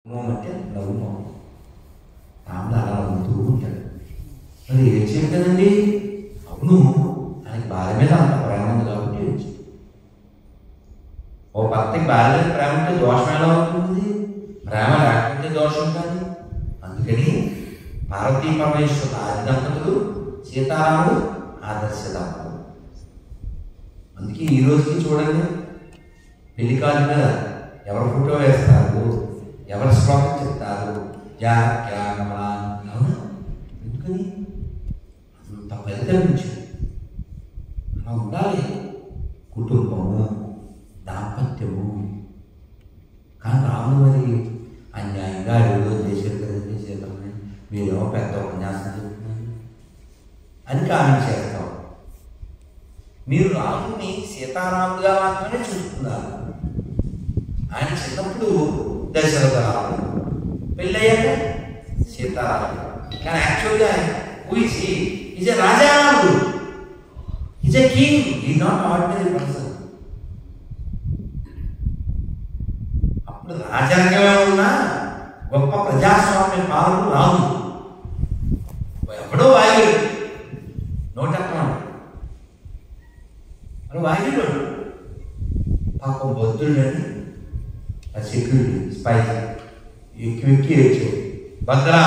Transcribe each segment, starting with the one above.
అంటే నవ్వు మొహం. రాముడు అలా నవ్వుతూ ఉంటాడు. మరి ఏడ్చేది కదండి. అవును, ఆయనకి భార్య మీద అంత ప్రేమ ఉంది కాబట్టి ఏడ్చాడు. ఓ భర్తకి భార్య మీద ప్రేమ ఉంటే దోషం ఎలా ఉంటుంది? ప్రేమ లేకపోతే దోషం కాదు. అందుకని పార్వతీ పరమేశ్వర ఆది దంపతులు, సీతారాముడు ఆదర్శ దంపతులు. అందుకే ఈ రోజుకి చూడండి, పెళ్లి కార్డు మీద ఎవరు ఫోటో వేస్తారు, ఎవరు శ్లోకం చెప్తారు, అవును. ఎందుకని అంత ఫలితం అలా ఉండాలి కుటుంబము, దాంపత్యము. కానీ రాముడు మరి అన్యాయంగా అడుగులో చేశారు కదండి సీతమ్మని, మీరేమో పెద్ద ఉపన్యాసం చెప్తున్నారు అని కామెంట్ చేస్తాం. మీరు రాముడిని సీతారాముడుగా మాత్రమే చూస్తున్నారు. ఆయన చిన్నప్పుడు దశరథ రాముడు, పెళ్ళయ్యాక సీతారాముడు. కానీ యాక్చువల్గా ఈజ్ ఎ రాజారాముడు, is a king, is not ordinary person. అప్పుడు రాజ్యాంగమే ఉన్నా గొప్ప ప్రజాస్వామ్య పాలకుడు రాముడు. ఎప్పుడో వాయుడు నోటెక్కడు, అని వాయుడు పాపం బొద్దుడని ఆ సెక్యూరిటీ స్పై ఎక్కి వచ్చాడు. భద్రా,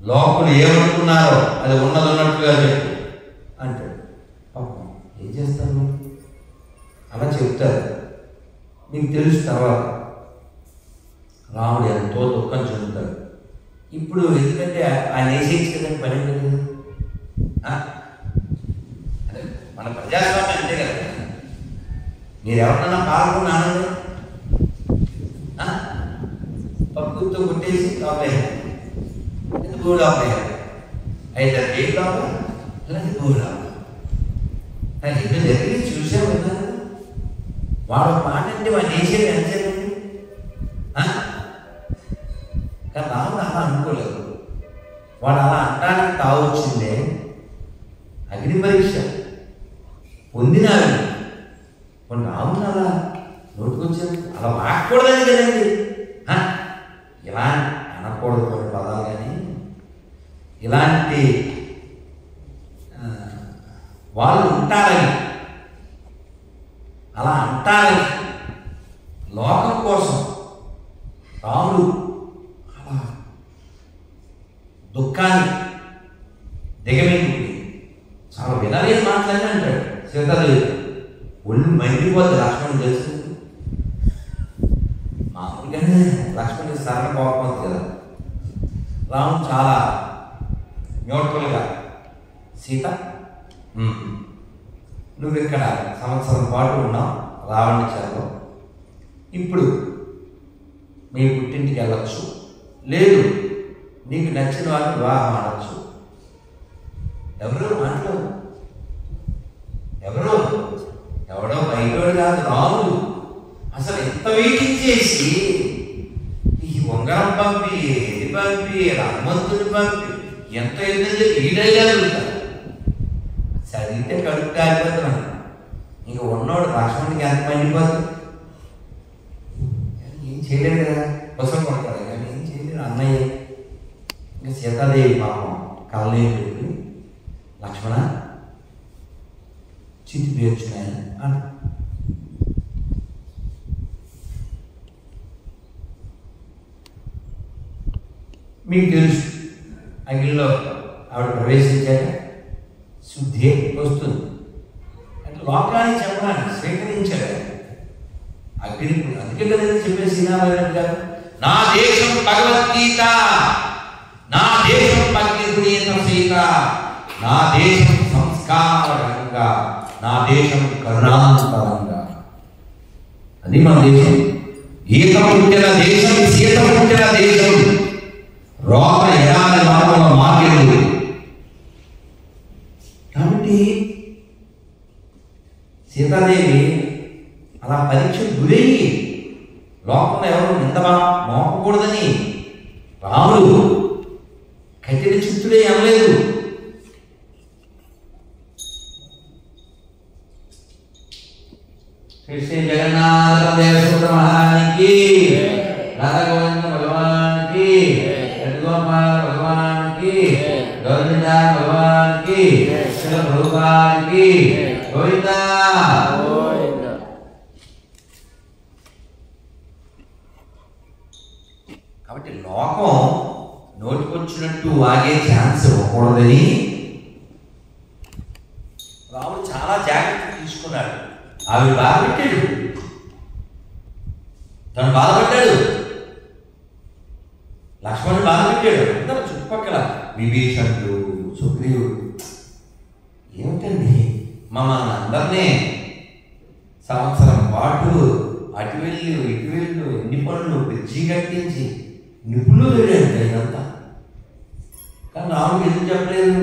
లోపల ఏమనుకున్నారో అది ఉన్నది ఉన్నట్టుగా చెప్పు అంటాడు. పాపం ఏం చేస్తారు, అలా చెప్తారు. మీకు తెలుసు తర్వాత రాముడు ఎంతో దుఃఖం చెందుతాడు. ఇప్పుడు ఎందుకంటే ఆయన వేసేయచ్చు కదండి, పని కదా. అదే మన ప్రజాస్వామ్యం అంతే కదా. మీరు ఎవరినన్నా పాల్గొన్నాను పప్పుతో కొట్టేసి లోపేయాలి, భూ లోపేయాలి, అయితే ఏ లోపల అలాగే భూ లోపల ఇక్కడ జరిగి చూసావు కదా. వాడు మాట అంటే వాడు వేసేది ఎంతసేపండి. కానీ రాముడు అలా అనుకోలేదు. వాడు అలా అంటానికి తావచ్చిందే అగ్ని పరీక్ష పొందినారు. కొన్ని రాముడు అలా నోటుకొచ్చారు, అలా వాడకూడదని కదండి. ఇలా అనకూడదు కొన్ని పదాలు, కానీ ఇలాంటి వాళ్ళు ఉంటారని, అలా అంటారని లోకం కోసం రాముడు అలా దుఃఖాన్ని దిగమింగుతుంది. చాలా వినలేని మాట్లాడి అంటాడు సీతాదేవి. ఒళ్ళు మండిపోతే లక్ష్మణుడు తెలుసు. మామూలుగానే లక్ష్మణుడికి సరళ కోపం ఉంది కదా. రాముడు చాలా న్యూట్రల్గా, సీత నువ్వు ఇక్కడ సంవత్సరం పాటు ఉన్నావు రావణ చేలో, ఇప్పుడు మీ పుట్టింటికి వెళ్ళచ్చు, లేదు నీకు నచ్చిన వారిని వివాహం ఆడచ్చు. ఎవరో మాటలు, ఎవడో బయటోడు కాదు రాముడు. అసలు ఎంత వెయిటింగ్ చేసి ఈ ఉంగరం పంపి, ఏది పంపి, హనుమంతుని పంపి ఎంత ఎదురు ఈ డైలాగులు చదివితే కడుపు కాలిపోతున్నాను. ఇంక ఉన్నోడు లక్ష్మణుడికి ఎంత మండిపోతుంది. ఏం చేయలేదు కదా, కోసం కొడతాడు కానీ ఏం చేయలేదు అన్నయ్య. ఇంకా సీతాదేవి పాపం కళ్ళని పెట్టి లక్ష్మణ చితి పేర్చున్నాయి అని. మీకు తెలుసు అగ్నిలో ఆవిడ ప్రవేశించాక శుద్ధి వస్తుంది అంటే లోకాన్ని చెప్పడానికి స్వీకరించాడు అగ్ని. అందుకే కదా చెప్పేసి సీనారాయణ గారు, నా దేశం భగవద్గీత, నా దేశం భగవద్గీత సీత, నా దేశం సంస్కారంగా, నా దేశం కరుణాంతరంగా. అది మన దేశం. ఈత పుట్టిన దేశం, సీత పుట్టిన దేశం, రోత ఎడారి మార్గంలో మార్గేది. కాబట్టి సీతాదేవి అలా పరీక్ష గురయ్యి లోకంలో ఎవరు నిందమా మోపకూడదని రాముడు కఠిన చిత్తుడే అనలేదు. శ్రీ శ్రీ జగన్నాథ దేవ మహారానికి राधा गोविंद भगवान की, गोपाल भगवान की, गोविंदा भगवान की, श्री प्रभुपाद की, गोविंदा। కాబట్టి లోకం నోటికొచ్చినట్టు వాగే ఛాన్స్ ఇవ్వకూడదని రాముడు చాలా జాగ్రత్త తీసుకున్నాడు. ఆవిడ బాధపెట్టాడు, తను బాధపడ్డాడు, లక్ష్మణుడు బాధపెట్టాడు, అందరూ చుట్టుపక్కల విభీషణుడు, సుగ్రీవుడు. ఏమిటండి మమ్మల్ని అందరినీ సంవత్సరం పాటు అటు వెళ్ళు ఇటు వెళ్ళు ఎన్ని పనులు బ్రిడ్జి కట్టించి నిపుణులు వెళ్ళాడు ఇదంతా. కానీ రాముడు ఎందుకు చెప్పలేదు?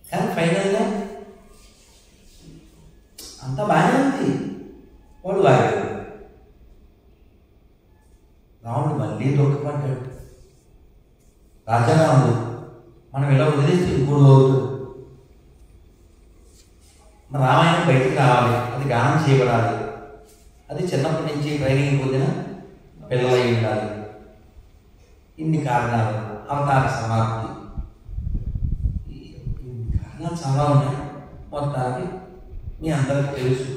కానీ ఫైనల్గా అంతా బాగానే ఉంది, వాడు వాగాడు. రాముడు మళ్ళీ దొక్కపడ్డాడు. రాజారాముడు మనం ఇలా వదిలేసి ఇంకోడు అవుతుంది. మన రామాయణం బయటికి రావాలి, అది గానం చేయబడాలి, అది చిన్నప్పటి నుంచి ట్రైనింగ్ పొందిన పిల్లలై ఉండాలి. ఇన్ని కారణాలు, అవతార సమాప్తి, ఇన్ని కారణాలు చాలా ఉన్నాయి. మొత్తానికి మీ అందరికీ తెలుసు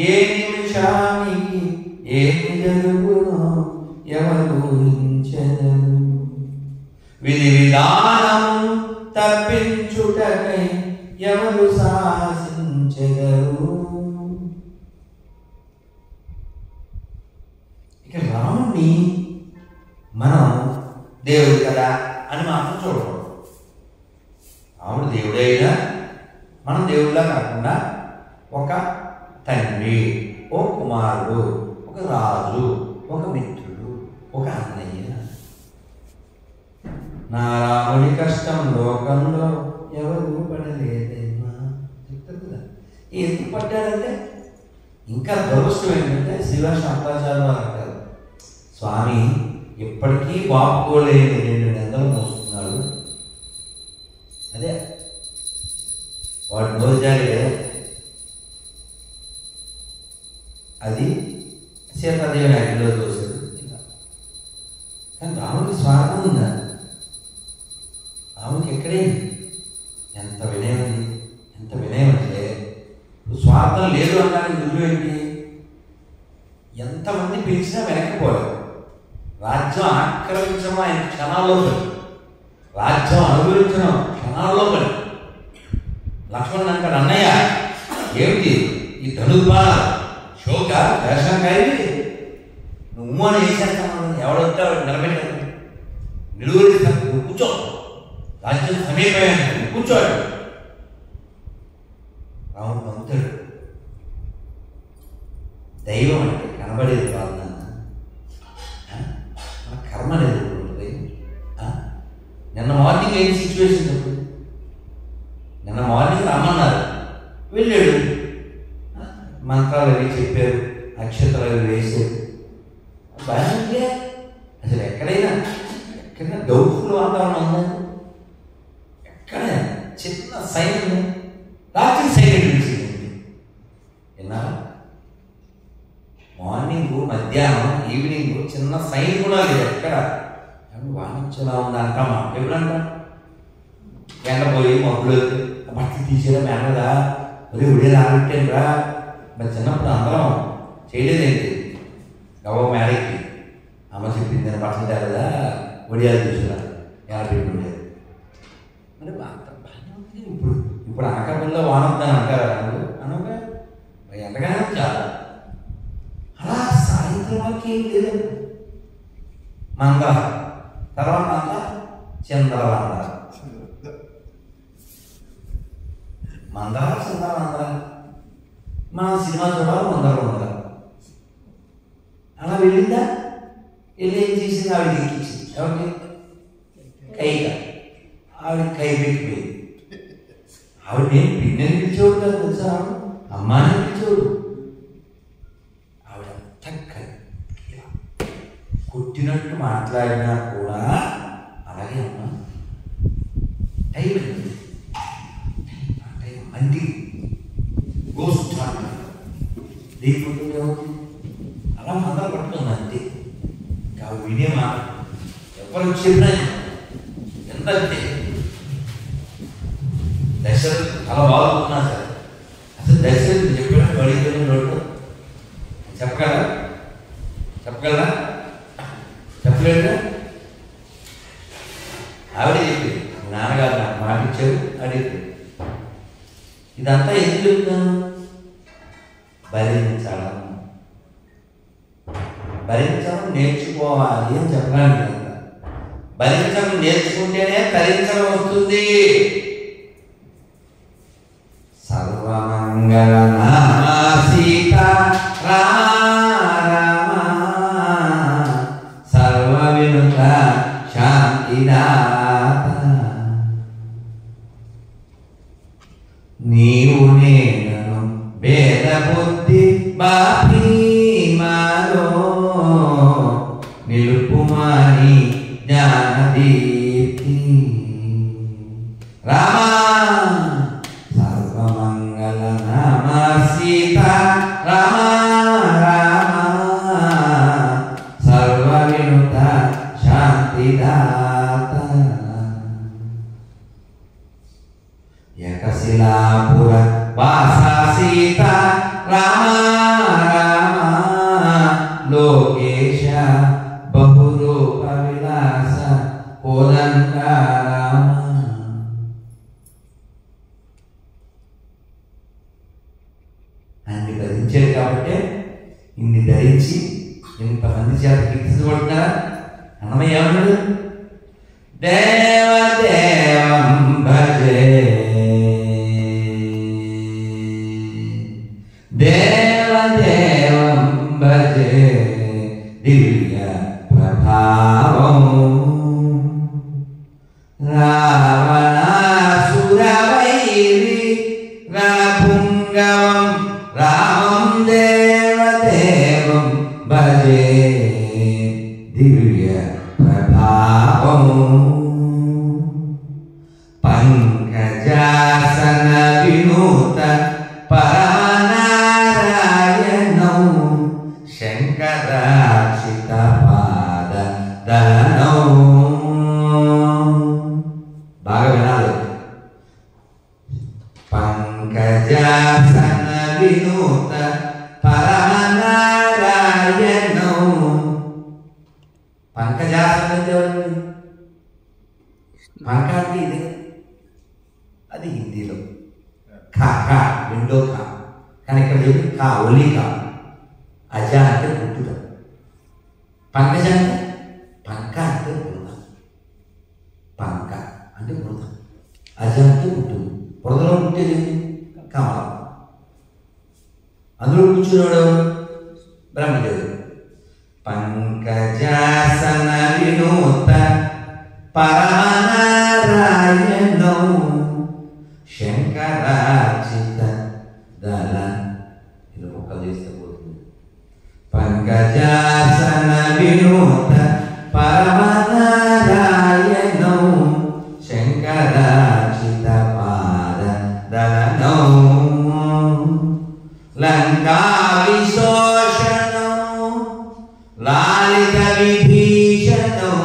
ఏ నిమిషానికి ఏమి జరుగునో ఎవరు ఊహించెదరు, విధి విధానం తప్పించుటకై ఎవరు సాహసించెదరు. ఇక రాముణ్ణి మనం దేవుడు కదా అని మాత్రం చూడకూడదు. రాముడు దేవుడే అయినా మనం దేవుడిలా కాకుండా ఒక తండ్రి, ఓ కుమారుడు, ఒక రాజు, ఒక మిత్రుడు, ఒక అన్నయ్య. నా రాముడి కష్టం లోకంలో ఎవరు పడలేదమ్మా చెప్తారు కదా. ఎందుకు పడ్డాడంటే, ఇంకా దురదృష్టం ఏంటంటే శివ శాంతాచార్య అంటారు, స్వామి ఇప్పటికీ బాపుకోలేని 2 నెలలు మోస్తున్నాడు. అదే వాడు నోరుజాగే అది సీతాదేవిని అగ్నిలో దోశాడు. కానీ రాముడికి స్వార్థం ఉందా? రాముడికి ఎక్కడే ఎంత వినయం ఉంది, ఎంత వినయం అంటే స్వార్థం లేదు అనడానికి రుజువు ఏంటి? ఎంతమంది పిలిచినా వెనక్కిపోలేదు. రాజ్యం ఆక్రమించడం ఆయన క్షణాల్లో పడి, రాజ్యం అనుభవించడం క్షణాల్లో పడి. లక్ష్మణుడు అంటాడు, అన్నయ్య ఏమిటి ఈ ధనుర్బాణ శోక దర్శనం కాయది, నువ్వు అని ఏం చేస్తాను, ఎవడొస్తావు నిలబెట్టాను, నిలువరిస్తాను, నువ్వు కూర్చో, రాజ్యం సమీపం కూర్చోడు. రాముడు పంపుతాడు, దైవం అంటే కనబడేది కాదు నాన్న, మన కర్మ అనేది ఉంటుంది. నిన్న మార్నింగ్ ఏం సిచ్యువేషన్ చెప్పు, నిన్న మార్నింగ్ రమ్మన్నారు, వెళ్ళాడు, మంత్రాలు అవి చెప్పారు, అక్షతలు అవి వేసారు, బాగా. అసలు ఎక్కడైనా డౌట్ఫుల్ వాతావరణం ఉందా? ఎక్కడ చిన్న సైన్ ఉంది, రాత్రి సైలెంట్ విడిచింది. విన్నారా? మార్నింగ్, మధ్యాహ్నం, ఈవినింగ్ చిన్న సైన్ కూడా లేదు ఎక్కడ. వాణిజ్యలా ఉందా అంటామా? ఎప్పుడంటా ఎండపోయి మబ్బులు బట్టలు తీసేదా మేనదా, ఒరే ఉడే రాబెట్టాను రా. మరి చిన్నప్పుడు అందరం చేయలేదేంటి, గవ్వ మేడకి అమ్మ చెప్పింది నేను బట్టలు తేలేదా, ఒడియాలు తీసుకురా ఎలా పెట్టి ఉండేది. మరి బాగానే ఉంది. ఇప్పుడు అనకాపల్లిలో వానొద్దని అంటారా? అనగా ఎండగానే చాలా. అలా సాయంత్రం వరకు ఏం లేదు. మంగళ తర్వాత అంతా చంద్రవంద, మందర చంద్రవంద. మనం సినిమా చూడాలి, వందర అలా వెళ్ళిందా? వెళ్ళి ఏం చేసింది? ఆవిడ ఎక్కించింది. ఎవరికి? కైగా. ఆవిడ కై పెట్టిపోయింది. ఆవిడ నేను పిన్నెని పిలిచేవాడు కదా తెలుసా, అమ్మాని పిలిచేవాడు. ఆవిడ చక్కగా కొట్టినట్టు మాట్లాడినా కూడా అలాగే అమ్మా టైం మంది గోస్ట్ దీనికి అలా మందరం పట్టుకుంది అంతే. ఇంకా వినే మాట ఎవరు చెప్పినా ఎంతంటే దశరథుడు చాలా బాగున్నా సరే అసలు దశరథుడు చెప్పాడు అడిగితే నోటు చెప్పగలరా చెప్పలేదుగా. ఆవిడ చెప్పింది నాన్నగారు నాకు మాట ఇచ్చారు అడిగింది. ఇదంతా ఎందుకు చెప్తాను? భరించడం నేర్చుకోవాలి అని చెప్పడానికి. భరించడం నేర్చుకుంటేనే తరించడం వస్తుంది. సర్వమంగళ నామ సీత రామ సర్వ వినుత శాంతిదాత నీవు నేను భేద బుద్ధి బాపి మాలో నిలుపుమాని జ్ఞానదీప్తి రామ సర్వమంగళ నామ సీత రామ రామ సర్వ వినుత శాంతిదాత ఏకశిలాపుర వాస సీత రామ రామ లోకేశ బహురూప విలాస కోదండ రామ. అన్ని ధరించారు కాబట్టి ఇన్ని ధరించి ఇంతమంది చేత కీర్తించబడుతున్నారా? అన్నమయ్య ఏమన్నాడు? దేవదేవం భజే దేవదేవం భజే దివ్య ప్రభావం రావణాసురవైరి రణపుంగవం రామం దేవదేవం భజే దివ్య ప్రభావం పంకజాసన వినూత పరమనారాయణం శంకరాక్షిత పాద దళనం. బాగా వినాలి. పంకజాసన వినూత పరమనారాయణం. పంకజాసన దేవుడు పంక అంటే ఇది, అది హిందీలో ఖా ఖా రెండో ఖా, కానీ ఇక్కడ చెప్పి ఖా ఒలి ఖా. అజ అంటే పుట్టుట, పంకజ అంటే పంక అంటే బురద, పంక అంటే బురద, అజ అంటే పుట్టు. బురదలో పుట్టేది కమలం. అందులో కూర్చున్నాడు బ్రహ్మదేవుడు. పంకజాసన వినూత పరమనారాయణం శంకరాచిత దళ. ఇది ఒక్కలు చేస్తే పోతుంది. పంకజాసన వినూత పరమనారాయణం శంకరాచిత పాద దళనం. లంకా విశోషణం లాలిత విభీషణం.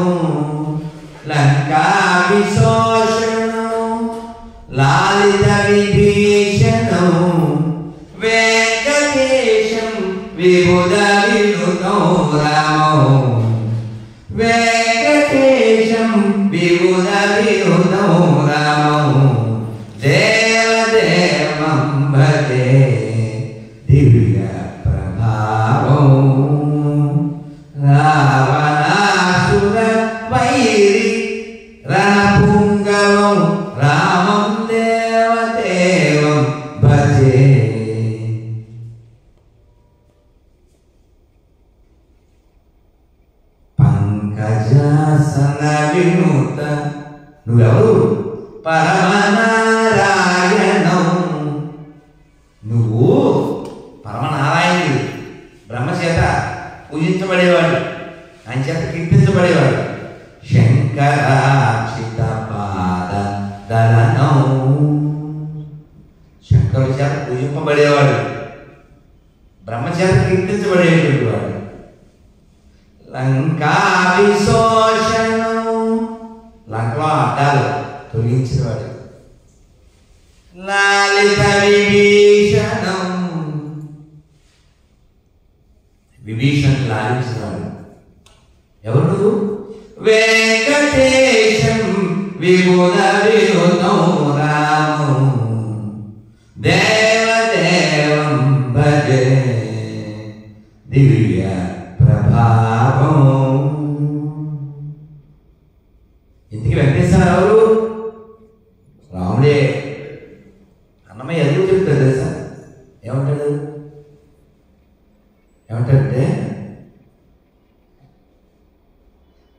లంకా విశోషణం లాలిత విభీషణం వెంకటేశం విబుధ వినుతం రామం. వెంకటేశం విబుధ వినుతం రామం దేవదేవం భజే దివ్య ప్రభావం రావణాసుర వైరి రణపుంగవం రామం దేవదేవం భజే. పంకజాసన వినూత నువ్వెవరు? పరమనారాయణం. నువ్వు పరమనారాయణుడు, బ్రహ్మచేత పూజించబడేవాడు, ఆయన చేత కీర్తించబడేవాడు. శంకరాక్షిత పాద దళనం. శంకరుడి చేత పూజింపబడేవాడు, బ్రహ్మచేత కీర్తించబడేటువంటి వాడు. లంకా విశోషణం, లంకలో అడ్డాలు తొలగించిన వాడు. లాలిత విభీషణం, విభీషణ్ లాలించిన వాడు ఎవరు? వెంకటేశం విభుద వినుతం రామం దేవదేవం భజే దివ్య ప్రభావం. ఇంటికి వెంకటేశ్వర ఎవరు? రాముడే. అన్నమయ్య ఎదురు చెప్తాడు తెలుసా? ఏమంటాడు? ఏమంటాడంటే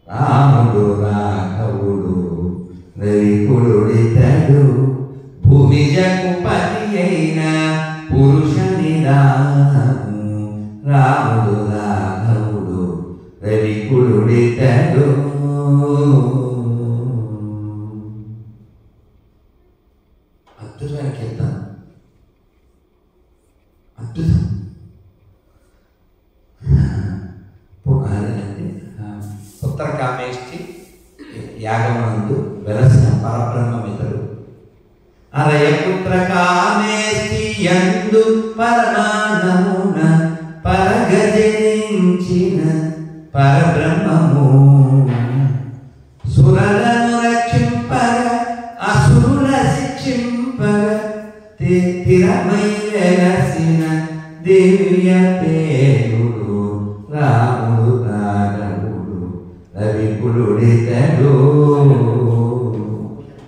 రాముడు రాఘవుడు రవికుడుడితడు భూమిజకు పతి అయిన పురుష నిదానము. రాముడు రాఘవుడు రవికుడుడితడు. అద్భుతమైన కీర్తన, అద్భుతం. ఉత్తరకామేష్టి యాగమందు వెలసిన పరబ్రహ్మమితడు. అరయపుత్ర కామేష్టి యందు పరమానమున పరగజనించిన పరబ్రహ్మము. సురలను రక్షింపగ అసురుల శిక్షింపగ తిరమై వెలసిన దివ్య తేజుడు రాముడు రాఘవుడు రవికుడుడితడు.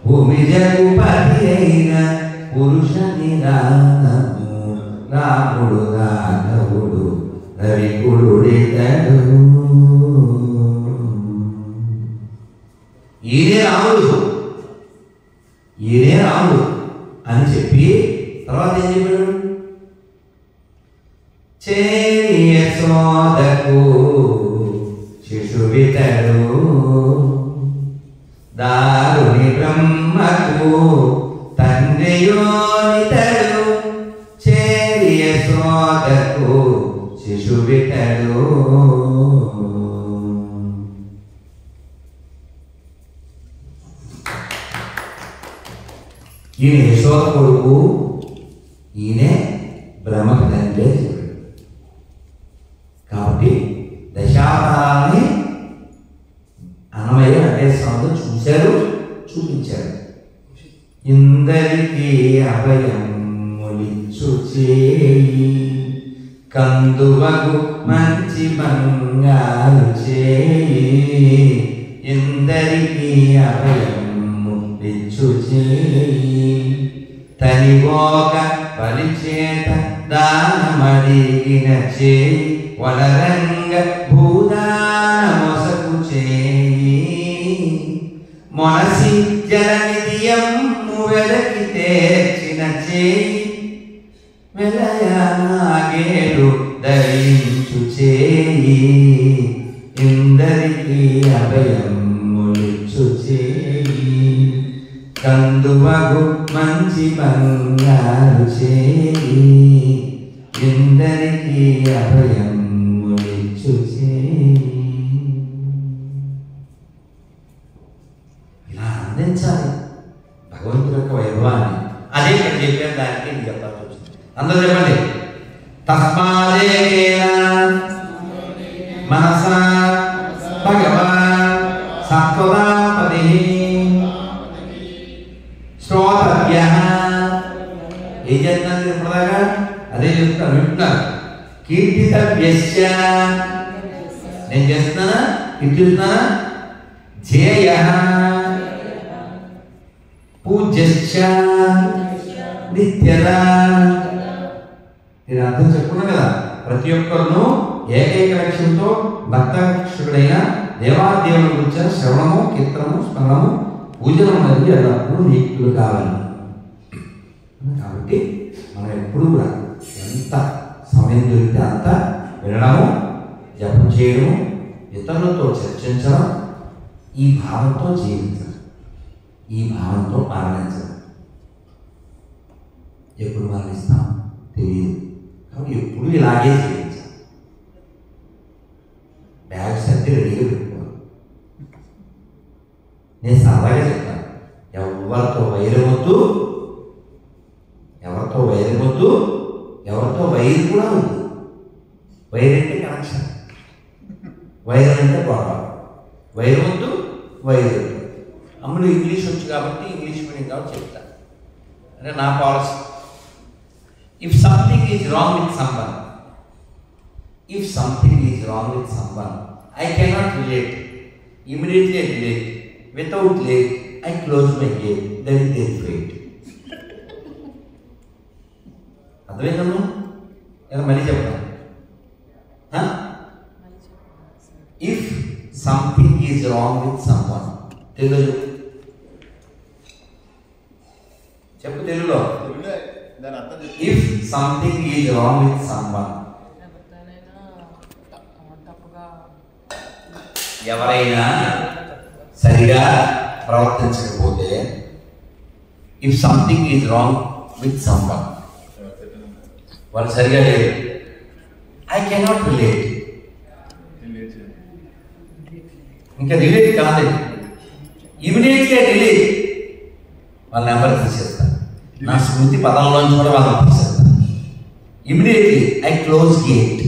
భూమిజకు పతి అయిన పురుష నిదానము. రాముడు రాఘవుడు రవికుడుడితడు. ఈయనే రాముడు, ఈయనే రాముడు అని చెప్పి తర్వాత ఏం చెప్పాడు? యశోదకు శిశువితడు దారుని బ్రహ్మకు తండ్రియోనితడు. యశోదకు శిశువితడు. ఈయన యశోద కొడుకు, ఈయనే బ్రహ్మకు తండ్రి. కాబట్టి దశావతారాన్ని అన్నమయ్య వెంకటేశ్వరంలో చూశారు, చూపించారు. ఇందరికీ అభయములిచ్చు చేయి కందువగు మంచి బంగారు చేయి. ఇందరికీ అభయములిచ్చు చేయి తనివోక బలిచేత దానమడిగిన చేయి. వనరంగ భూదాన మొసకు చేయి మొనసి జలనిధియమ్ము వెలకి తేర్చిన చేయి. వెలయనాగేడు ధరించు చేయి. ఇందరికీ అభయములిచ్చు చేయి కందువగు మంచి బంగారు చేయి. ఇందరికీ అభయములిచ్చు చేయి. ఇలా అందించాలి భగవంతుడి యొక్క వైభవాన్ని. అదే ఇక్కడ చెప్పారు, దానికి ఇది చెప్పాల్సి వచ్చింది. అందరూ చెప్పండి. తస్మాదేన మనసా భగవాన్ సత్వదాపది శ్రోతవ్యః. ఏం చేస్తున్నారు ఇప్పుడుదాకా? అదే చెప్తాను, వింటున్నారు. కీర్తితవ్యస్య, నేను చేస్తున్నానా? కీర్తిస్తున్నానా? ధ్యేయః పూజ్యశ్చ నిత్యదా. నేను అర్థం చెప్పుకున్నా కదా. ప్రతి ఒక్కరును ఏకైక లక్ష్యంతో భక్తక్షుడైన దేవాదేవుని గురించిన శ్రవణము, కీర్తనము, స్మరణము, పూజనం అనేది ఎల్లప్పుడూ నీకులు కావాలి. కాబట్టి మనం ఎప్పుడు కూడా ఎంత సమయం దొరికితే అంత వినడము, జపం చేయడము, ఇతరులతో చర్చించడం, ఈ భావంతో జీవించడం, ఈ భావంతో మరణించడం. ఎప్పుడు మరణిస్తాం తెలియదు. కాబట్టి ఎప్పుడు ఇలాగే జీవించాలి. బ్యాగ్ సర్ది రెడీగా పెట్టుకోవాలి. నేను సరదాగా చెప్తాను, ఎవరితో వైరమొద్దు, ఎవరితో వైరమొద్దు, ఎవరితో వైర్ కూడా ఉంది. వైర్ అంటే కనెక్షన్, వైర్ అంటే గొడవ. వైర్ వద్దు, వైర్ వద్దు. అమ్ముడు ఇంగ్లీష్ వచ్చు కాబట్టి ఇంగ్లీష్ మీడియం కాబట్టి చెప్తాను. అంటే నా policy, if something is wrong with someone, if something is wrong with someone, I cannot relate, immediately I relate, without late I close my gate, that is there fate. అర్థమైందమ్మా? ఇలా మళ్ళీ చెప్తాను. If something is wrong with someone, తెలుగులో చెప్పు, తెలుగులో. If something is wrong with someone, ఎవరైనా సరిగా ప్రవర్తించకపోతే, if something is wrong with someone, వాళ్ళు సరిగా లేరు, ఐ కెనాట్ రిలేట్, ఇంకా రిలేట్ కాదు, ఇమీడియట్లీ రిలేట్, వాళ్ళ నెంబర్ తీసేస్తాను, నా స్మృతి పదంలోంచి కూడా వాళ్ళని తీసేస్తాను. Immediately I close gate,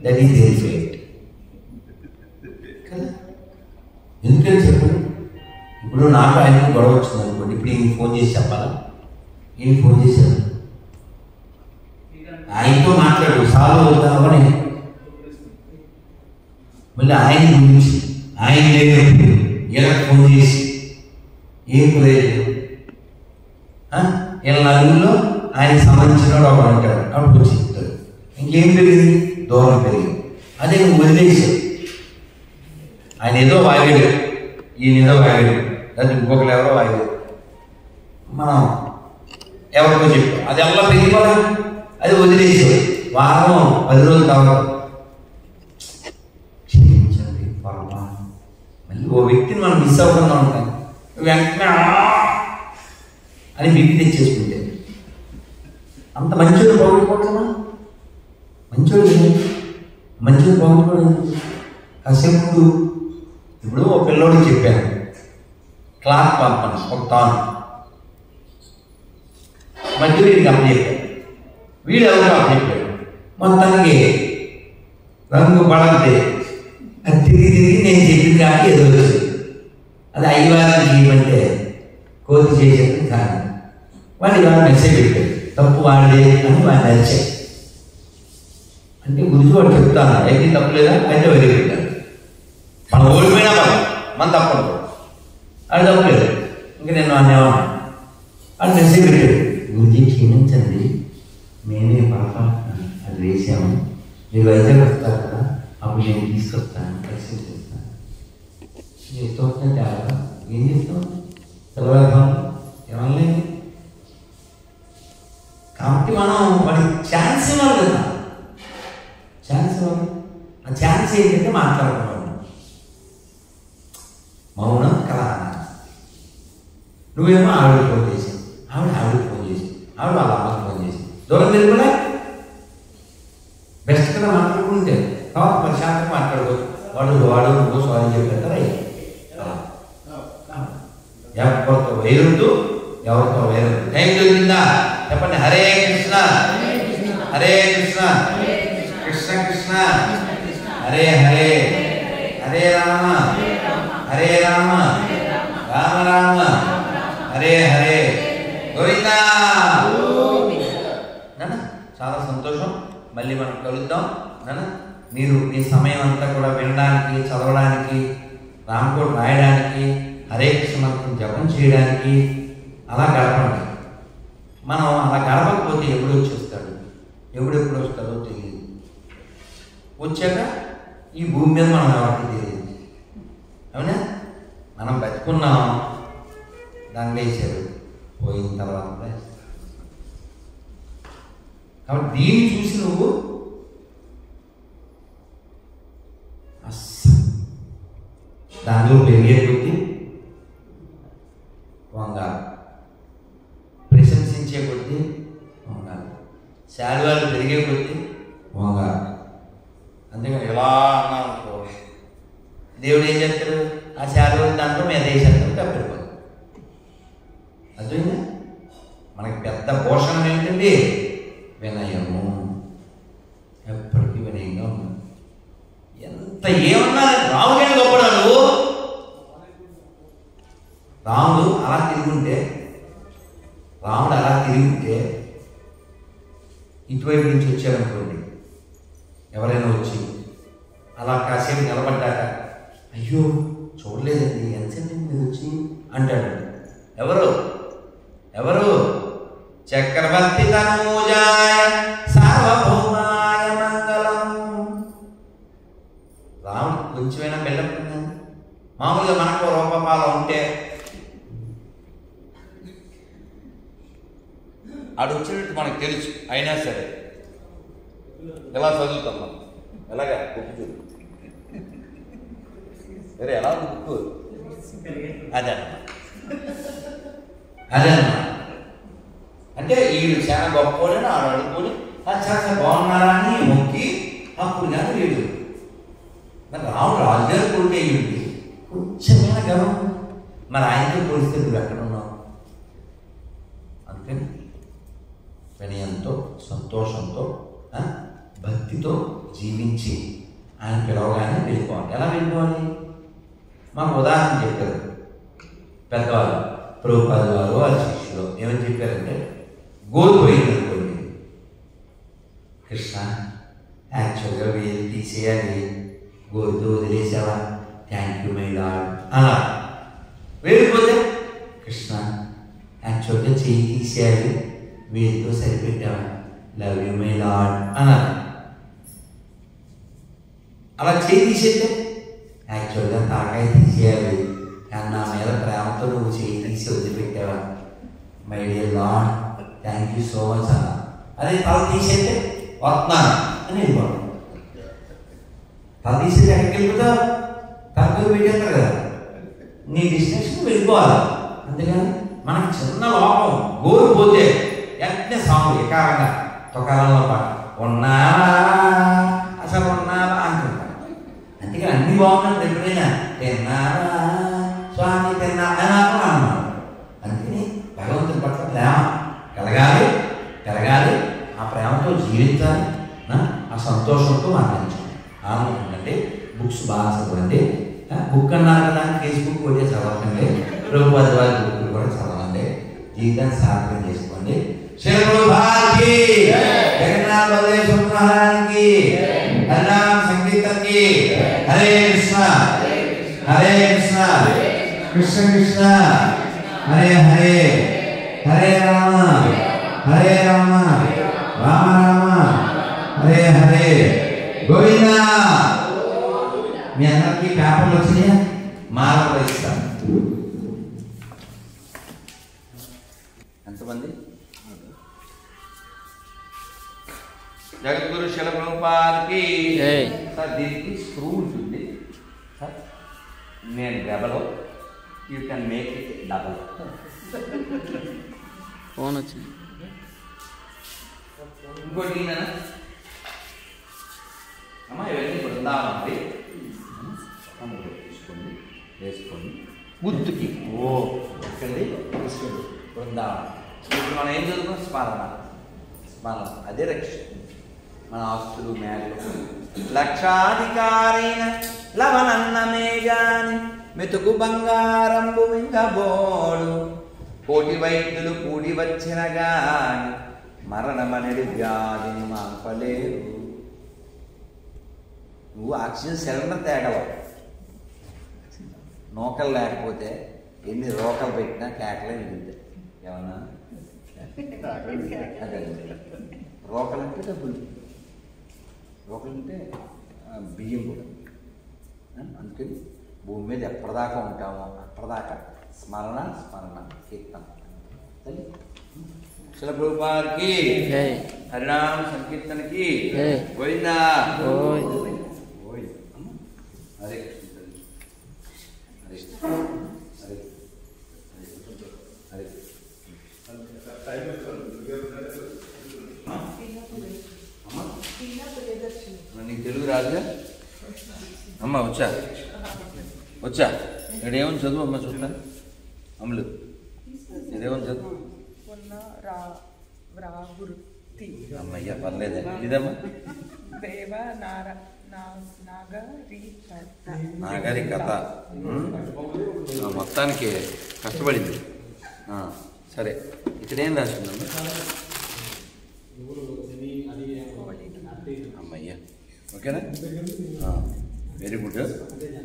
that is there fate. ఎందుకని చెప్పండి, ఇప్పుడు నాకు ఆయన గొడవ వచ్చింది అనుకోండి, ఇప్పుడు ఈయన ఫోన్ చేసి చెప్పాలా? ఈయన ఫోన్ చేశాను, ఆయనతో మాట్లాడు సాల్వ్ అవుతామని, మళ్ళీ ఆయన గురించి ఆయన లేనప్పుడు ఇలా ఫోన్ చేసి ఏం ప్రయోజనం? ఇలా నలుగురిలో ఆయనకి సంబంధించిన వాడు ఒకడు అంటాడు, అప్పుడు వచ్చి చెప్తాడు. ఇంకేం పెరిగింది? దూరం పెరిగింది. అదే నువ్వు వదిలేసావు, ఆయన ఏదో వాగాడు, ఈయన ఏదో వాగాడు, లేదా ఇంకొకరు ఎవరో వాగాడు, మనం ఎవరికో చెప్పాం, అది అలా పెరిగిపోదా? అది వదిలేసావు, వారం 10 రోజులు కావాలి, క్షమించండి పొరపాటు. మళ్ళీ ఓ వ్యక్తిని మనం మిస్ అవ్వకుండా ఉంటాం, వెంటనే అని బిగ్గి తెచ్చేసుకుంటే అంత మంచోడు పోగొట్టుకోవట్లేమా? మంచోడు పోగొట్టుకోవడం కాసేపు. ఇప్పుడు ఒక పిల్లోడికి చెప్పాను, క్లాత్ పంపను ఒక తాను, మధ్య వీడికి అప్పచెప్పాను, వీడు ఎవరు అప్పచెప్పాడు, మొత్తానికి రంగు పడంతే అది తిరిగి నేను చెప్పిన కానీ ఏదో వచ్చింది. అది 5 వారాలు చేయమంటే కోతి చేసేది కాదు. వాడు ఇవాళ మెసేజ్ పెట్టాడు, తప్పు వాడే అని వాడిని అరిచాడు. అంటే గురించి వాడు చెప్తాను, అయితే తప్పు లేదా అయితే వదిలి పెట్టాను, మనం ఓడిపోయినా మన తప్పదు, అది తప్పలేదు. ఇంకా నేను అనేవాడు, అది మెసేజ్ పెట్టాడు, గురించి క్షమించండి, మేమే పాప అది వేసాము, మీరు వైజాగ్ వస్తారు కదా, అప్పుడు నేను తీసుకొస్తాను, పరిస్థితి చేస్తాను, చేస్తూ తేడా ఏం చేస్తాం, తెలవేద్దాం ఏమనలేదు. కాబట్టి మనం వాడికి ఛాన్స్ ఇవ్వాలి కదా, ఛాన్స్ ఇవ్వాలి. ఆ ఛాన్స్ ఏంటంటే మాట్లాడుకోవాలి, మౌనం కళ. నువ్వేమో ఆవిడకి ఫోన్ చేసి, ఆవిడకి ఫోన్ చేసి, ఆవిడ వాళ్ళ అమ్మకి ఫోన్ చేసి, దూరం తిరుగులే బెస్ట్ కదా మాట్లాడుకుంటే, తర్వాత ప్రశాంతంగా మాట్లాడుకోవచ్చు. వాడు నువ్వు సారీ చెప్పేస్తారా? ఎవరితో వేరుద్దు, ఎవరితో వేరొద్దు. టైం దొరికిందా చెప్పండి. హరే కృష్ణ హరే కృష్ణ కృష్ణ కృష్ణ హరే హరే, హరే రామ హరే రామ రామ రామ హరే హరే, గోవిందా. చాలా సంతోషం, మళ్ళీ మనం కలుద్దాం. మీరు మీ సమయం అంతా కూడా వినడానికి, చదవడానికి, రామకోట్ రాయడానికి, హరే కృష్ణ మంత్రం జపం చేయడానికి అలా గడపండి. మనం అలా గడపకపోతే ఎప్పుడు వచ్చేస్తాడు, ఎప్పుడెప్పుడు వస్తాడో తెలియదు. వచ్చాక ఈ భూమి మీద మనం ఎవరికి తెలియదు, అవునా? మనం బతుకున్నాం, దాన్ని వేసారు, పోయిన తర్వాత కాబట్టి దీన్ని చూసి నువ్వు దానిలో పెరిగే కొద్దీ వంగాలి, ప్రశంసించే కొద్దీ వంగాలి, శాలువాలు పెరిగే కొద్దీ వంగాలి. అంతేగా కానీ ఇలా అన్నారనుకో, దేవుడు ఏం చేస్తాడు? ఆ శాలువ దాంట్లో మీద వేసేస్తాడు, తప్పిపోతుంది. అర్థమైందా? మనకి పెద్ద పోషణం ఏంటండి? వినయము. ఎప్పటికీ వినయంగా ఉన్నాడు. ఎంత ఏమన్నా రాముడైనా గొప్పడాడు. రాముడు అలా తిరుగుంటే ఇటువైపు నుంచి వచ్చారనుకోండి, ఎవరైనా వచ్చి అలా కాసేపు నిలబడ్డాక, అయ్యో చూడలేదండి, ఎంతసేపు మీరు వచ్చి అంటాడు. ఎవరు చక్రవర్తి తనూజాయ సార్వభౌమాయ మంగళం. రాముడు కొంచెమైనా వెళ్ళకుండా, మామూలుగా మనకు రూపపాలం ఉంటే ఆడు వచ్చినట్టు మనకు తెలుసు, అయినా సరే ఎలా చదువుతాం మనం? ఎలాగా బుక్ చూడు, సరే ఎలా బుక్ అదే అంటే వీడు చాలా గొప్పవాడని ఆడు అడుగుకొని చాలా బాగున్నారా అని మొక్కి అప్పుడు కానీ వీడు. మరి రాముడు రాజుగారు కొడుకు అయ్యింది, కొంచెమైనా గర్వం. మరి ఆయనతో పోలిస్తే నువ్వు ఎక్కడ ఉన్నావు? అందుకని వినయంతో, సంతోషంతో, భక్తితో జీవించి ఆయన పిలవగానే వెళ్ళిపోవాలి. ఎలా వెళ్ళిపోవాలి? మాకు ఉదాహరణ చెప్పారు పెద్దవాళ్ళు, ప్రభుపాద వారు వాళ్ళ శిష్యులు. ఏమని చెప్పారంటే, గోరు పోయింది అనుకోండి, కృష్ణ యాక్చువల్గా వేలు తీసేయాలి, గోరుతో వదిలేసావా, థ్యాంక్ యూ మై లార్డ్ అలా. వెళ్ళిపోతే కృష్ణ యాక్చువల్గా చెయ్యి తీసేయాలి, వేలుతో సరిపెట్టావా, లవ్ యూ మై లార్డ్ అన్నారు. అలా చేయి తీసేస్తే యాక్చువల్గా తాకాయ తీసేయాలి, కానీ నా మీద ప్రేమతో నువ్వు చేయి తీసి వదిలిపెట్టావా, my dear lord thank you so much అన్న. అదే తల తీసేస్తే వస్తున్నాను అని వెళ్ళిపోవడం. తల తీసేది ఎక్కడికి వెళ్ళిపోతావు? తలపై పెట్టేస్తారు కదా, నీ డెస్టినేషన్ వెళ్ళిపోవాలి. అంతేగాని మనకి చిన్న లోపం గోరు పోతే వెంటనే సాంగ్ ఎకారంగా తొకాలంలో పాట ఉన్నావా అసలు ఉన్నావా అంటుంటాం. అందుకని అన్ని బాగున్నాను ఎప్పుడైనా తిన్నావా స్వామి తిన్నావా అన్నాను. అందుకని భగవంతుని పట్ల ప్రేమ పెరగాలి, ఆ ప్రేమతో జీవించాలి, ఆ సంతోషంతో మరణించాలి. ఆనందం ఉందండి. బుక్స్ బాగా చదవండి. బుక్ అన్నారు కదా, ఫేస్బుక్ ఒకటే చదవకండి, ప్రభుపాద వారి బుక్లు కూడా చదవండి, జీవితాన్ని సార్థకం చేసుకోండి. జగన్నాథ మహారాజుకి, హరినామ సంకీర్తనకి, హరే కృష్ణ కృష్ణ కృష్ణ హరే హరే, హరే రామ రామ రామ హరే హరే, గోవిందా. మీ అందరికీ పేపర్లు వచ్చినాయా? మాల ఇస్తాను. ఎంతమంది? జగద్గురు శిల ప్రభుపాదకి. సార్ దీనికి స్క్రూ ఉంటుంది సార్, నేను double, you can make it double. Phone వచ్చింది ఇంకోటి అమ్మా, ఇవన్నీ బృందావనం తీసుకోండి, వేసుకోండి గుర్తుకి. ఓ ఎక్కడి తీసుకోండి బృందావనం. ఇప్పుడు మనం ఏం చదువుకున్నాం? స్మరణ అదే రక్షిస్తుంది మన ఆస్తులు మేలు. లక్షాధికారైన లవనన్నమే గాని మెతుకు బంగారంబు మింగబోడు, కోటి వైద్యులు కూడి వచ్చిన గాని మరణమనడి వ్యాధిని మాపలేరు. నువ్వు ఆక్సిజన్ సిలిండర్ తేగలవు, నూకలు లేకపోతే ఎన్ని రోకలు పెట్టినా కేకలే మిగులుతాయి. ఏమన్నా అదే రోకలంటే డబ్బులు, రోకలంటే బియ్యం కూడా. అందుకని భూమి మీద ఎప్పటిదాకా ఉంటామో అప్పటిదాకా స్మరణ కీర్తన. శిల ప్రభుపాదకి, హరినామ సంకీర్తనకి, గోవిందా. హరే నీకు తెలుగు రాజుగా? అమ్మ వచ్చా వచ్చా ఇక్కడేమని చదువు అమ్మ చూస్తా అమలు ఇదేమని చదువు అమ్మయ్య పర్లేదు ఇదమ్మా నాగరి కథ మొత్తానికి కష్టపడింది. సరే ఇక్కడేం రాసిందమ్మా అమ్మయ్య ఓకేనా వెరీ గుడ్.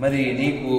మరి నీకు